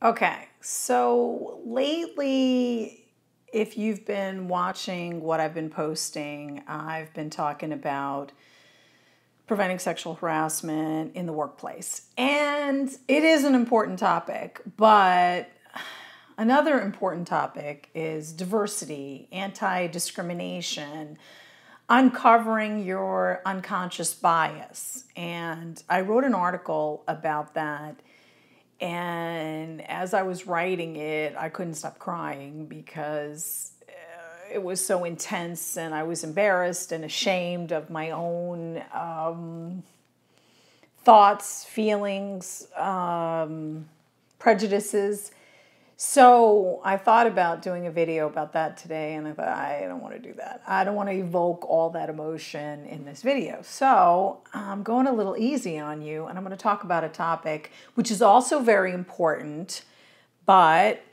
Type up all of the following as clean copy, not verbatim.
Okay, so lately, if you've been watching what I've been posting, I've been talking about preventing sexual harassment in the workplace. And it is an important topic, but another important topic is diversity, anti-discrimination, uncovering your unconscious bias. And I wrote an article about that. And as I was writing it, I couldn't stop crying because it was so intense, and I was embarrassed and ashamed of my own thoughts, feelings, prejudices. So I thought about doing a video about that today, and I thought, I don't want to do that. I don't want to evoke all that emotion in this video. So I'm going a little easy on you, and I'm going to talk about a topic which is also very important, but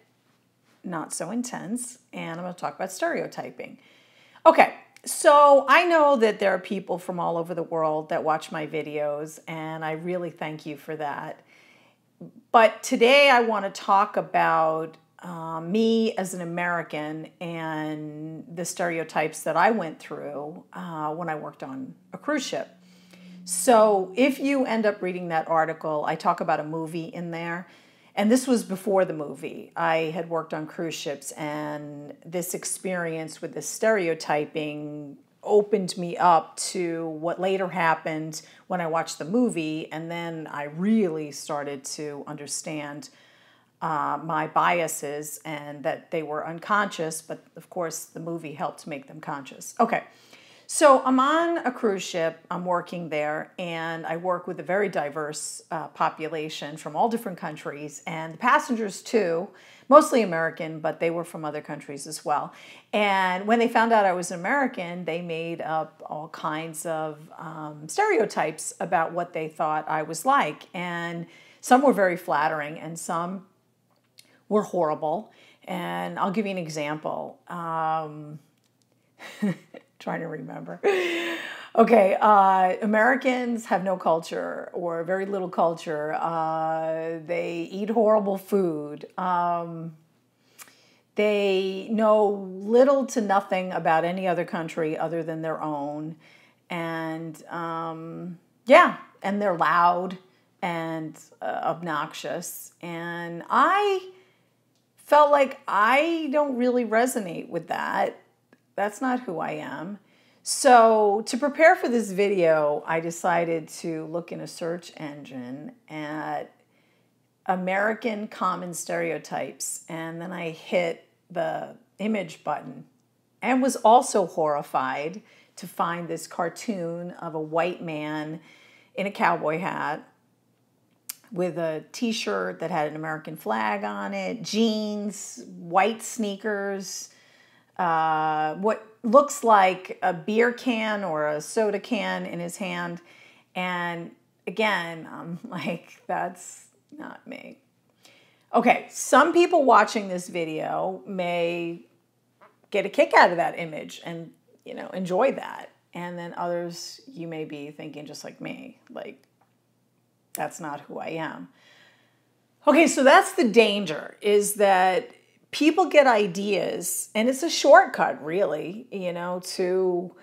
not so intense, and I'm going to talk about stereotyping. Okay, so I know that there are people from all over the world that watch my videos, and I really thank you for that. But today I want to talk about me as an American and the stereotypes that I went through when I worked on a cruise ship. So if you end up reading that article, I talk about a movie in there. And this was before the movie. I had worked on cruise ships, and this experience with the stereotyping opened me up to what later happened when I watched the movie, and then I really started to understand my biases and that they were unconscious, but of course the movie helped make them conscious. Okay, so I'm on a cruise ship, I'm working there, and I work with a very diverse population from all different countries, and the passengers too, mostly American, but they were from other countries as well. And when they found out I was an American, they made up all kinds of stereotypes about what they thought I was like. And some were very flattering, and some were horrible. And I'll give you an example. Trying to remember. Okay, Americans have no culture or very little culture. They eat horrible food. They know little to nothing about any other country other than their own. And yeah, and they're loud and obnoxious. And I felt like I don't really resonate with that. That's not who I am. So to prepare for this video, I decided to look in a search engine at American common stereotypes, and then I hit the image button and was also horrified to find this cartoon of a white man in a cowboy hat with a t-shirt that had an American flag on it, jeans, white sneakers, what looks like a beer can or a soda can in his hand. And again, I'm like, that's not me. Okay, some people watching this video may get a kick out of that image and, you know, enjoy that. And then others, you may be thinking just like me, like, that's not who I am. Okay, so that's the danger, is that people get ideas, and it's a shortcut, really, you know, to,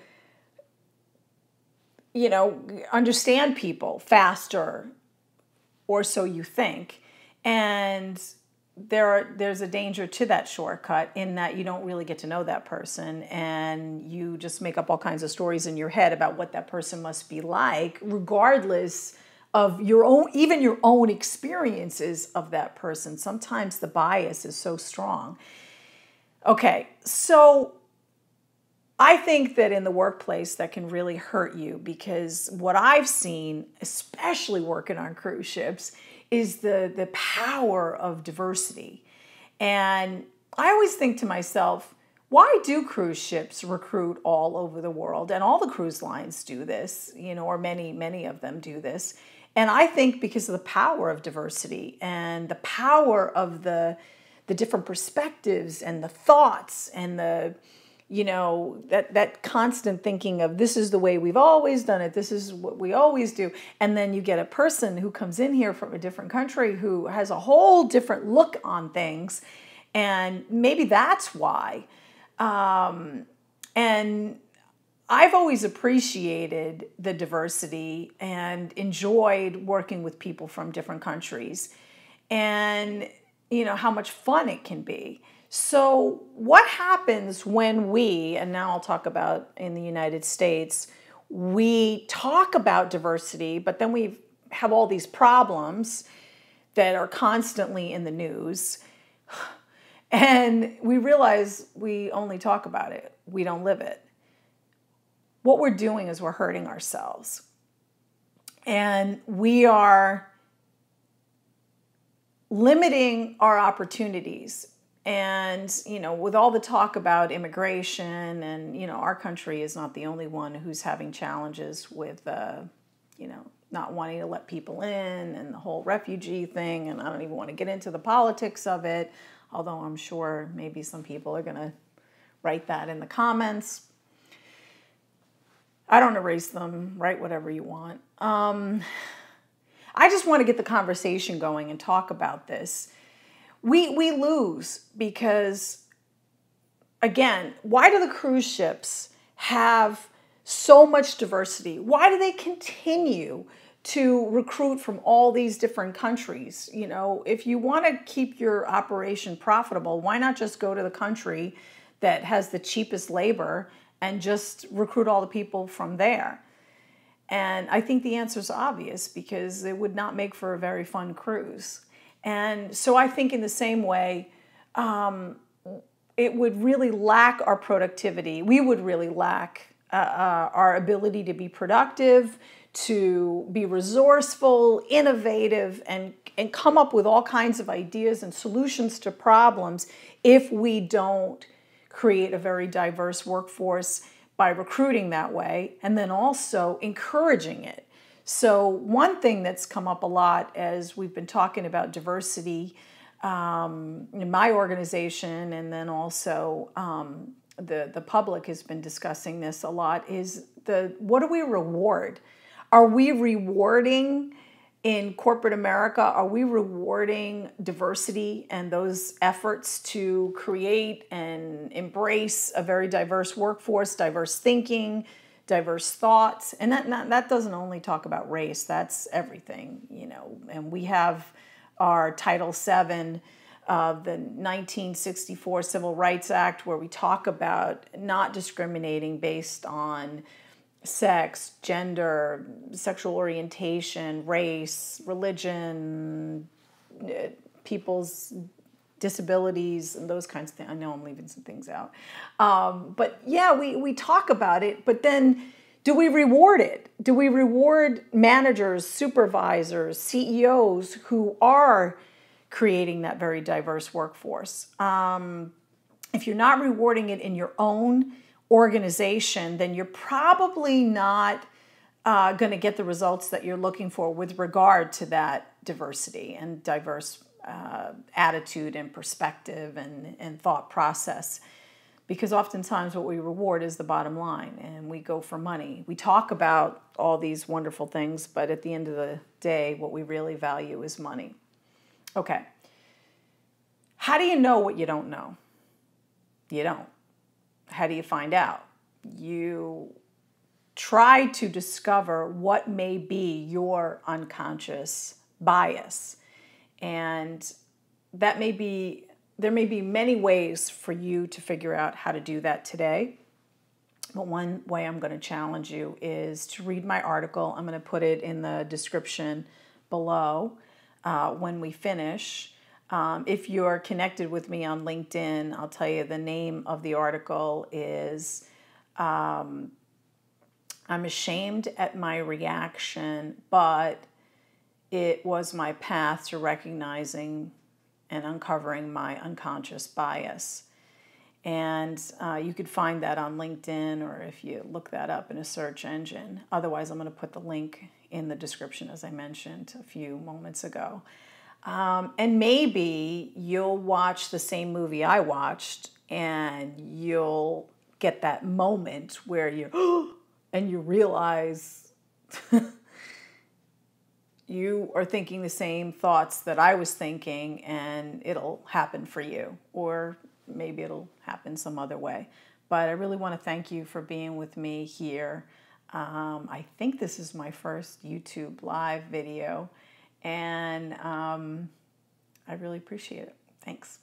you know, understand people faster, or so you think. And there's a danger to that shortcut in that you don't really get to know that person, and you just make up all kinds of stories in your head about what that person must be like, regardless of your own, even your own experiences of that person. Sometimes the bias is so strong. Okay, so I think that in the workplace that can really hurt you, because what I've seen, especially working on cruise ships, is the power of diversity. And I always think to myself, why do cruise ships recruit all over the world? And all the cruise lines do this, you know, or many of them do this. And I think because of the power of diversity and the power of the different perspectives and the thoughts and the that constant thinking of this is the way we've always done it, this is what we always do. And then you get a person who comes in here from a different country who has a whole different look on things. And maybe that's why. And I've always appreciated the diversity and enjoyed working with people from different countries and, how much fun it can be. So what happens when we, and now I'll talk about in the United States, we talk about diversity, but then we have all these problems that are constantly in the news, and we realize we only talk about it, we don't live it. What we're doing is we're hurting ourselves. And we are limiting our opportunities. And, with all the talk about immigration and, our country is not the only one who's having challenges with, not wanting to let people in and the whole refugee thing. And I don't even want to get into the politics of it, although I'm sure maybe some people are going to write that in the comments. I don't erase them, write whatever you want. I just want to get the conversation going and talk about this. We lose because, again, why do the cruise ships have so much diversity? Why do they continue to recruit from all these different countries? If you want to keep your operation profitable, why not just go to the country that has the cheapest labor and just recruit all the people from there? And I think the answer is obvious, because it would not make for a very fun cruise. And so I think in the same way, it would really lack our productivity. We would really lack our ability to be productive, to be resourceful, innovative, and come up with all kinds of ideas and solutions to problems if we don't create a very diverse workforce by recruiting that way and then also encouraging it. So one thing that's come up a lot as we've been talking about diversity in my organization, and then also the public has been discussing this a lot, is what do we reward? Are we rewarding in corporate America? Are we rewarding diversity and those efforts to create and embrace a very diverse workforce, diverse thinking, diverse thoughts? And that doesn't only talk about race, that's everything, and we have our Title VII of the 1964 Civil Rights Act, where we talk about not discriminating based on sex, gender, sexual orientation, race, religion, people's disabilities, and those kinds of things. I know I'm leaving some things out. But yeah, we talk about it, but then do we reward it? Do we reward managers, supervisors, CEOs who are creating that very diverse workforce? If you're not rewarding it in your own organization, then you're probably not going to get the results that you're looking for with regard to that diversity and diverse attitude and perspective and thought process. Because oftentimes what we reward is the bottom line, and we go for money. We talk about all these wonderful things, but at the end of the day, what we really value is money. Okay. How do you know what you don't know? You don't. How do you find out? You try to discover what may be your unconscious bias. And there may be many ways for you to figure out how to do that today. But one way I'm going to challenge you is to read my article. I'm going to put it in the description below when we finish. If you're connected with me on LinkedIn, I'll tell you the name of the article is I'm ashamed at my reaction, but it was my path to recognizing and uncovering my unconscious bias. And you could find that on LinkedIn, or if you look that up in a search engine. Otherwise, I'm going to put the link in the description, as I mentioned a few moments ago. And maybe you'll watch the same movie I watched, and you'll get that moment where you and you realize you are thinking the same thoughts that I was thinking, and it'll happen for you, or maybe it'll happen some other way. But I really want to thank you for being with me here. I think this is my first YouTube live video, and I really appreciate it. Thanks.